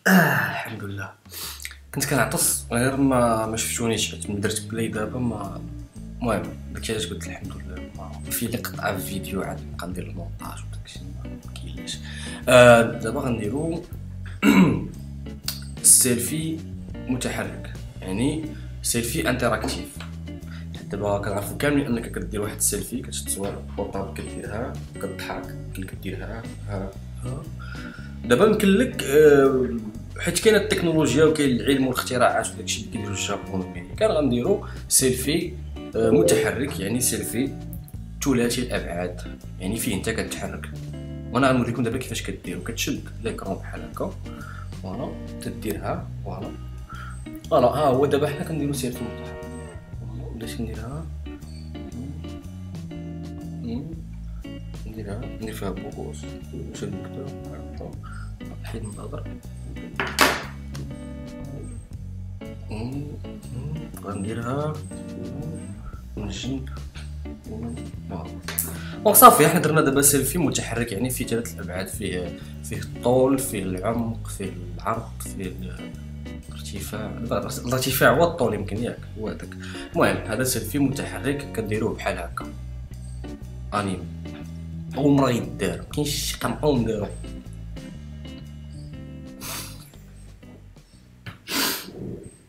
الحمد لله. كنت كنعطس غير ما شفتونيش، حيت من درت بلاي دابا ما المهم داكشي علاش قلت الحمد لله. ما في لي قطعه في فيديو عاد نبقى ندير المونتاج وداكشي ما كاينلاش. دابا غنديرو السيلفي متحرك، يعني سيلفي انتراكتيف. دابا كنعرفو كاملين انك كدير واحد السيلفي كتصور بورطابل كديرها كضحك كديرها ها. دابا يمكن لك حيت كاينه التكنولوجيا وكاين العلم والاختراعات وداكشي اللي كيديرو الجابون والامريكان، غنديرو سيلفي متحرك، يعني سيلفي ثلاثي الابعاد، يعني فيه انت كتحرك. وانا غنوريكم دابا كيفاش كديرو. كتشد ليكرون بحال هكا فوالا تديرها فوالا ها هو. دابا حنا كنديرو سيلفي متحرك. بديت نديرها ندير فيها بوكوس نشد المكتب نحيد النظر. غنديرها من الجنب دونك صافي. حنا درنا دابا سيلفي متحرك، يعني فيه ثلاث الابعاد، فيه الطول، فيه العمق، فيه العرض، فيه الارتفاع هو الطول يمكن ياك هو هذاك. المهم هذا سيلفي متحرك كديروه بحال هكا انيم. اول مره يدار مكاينش شي قنطون نديرو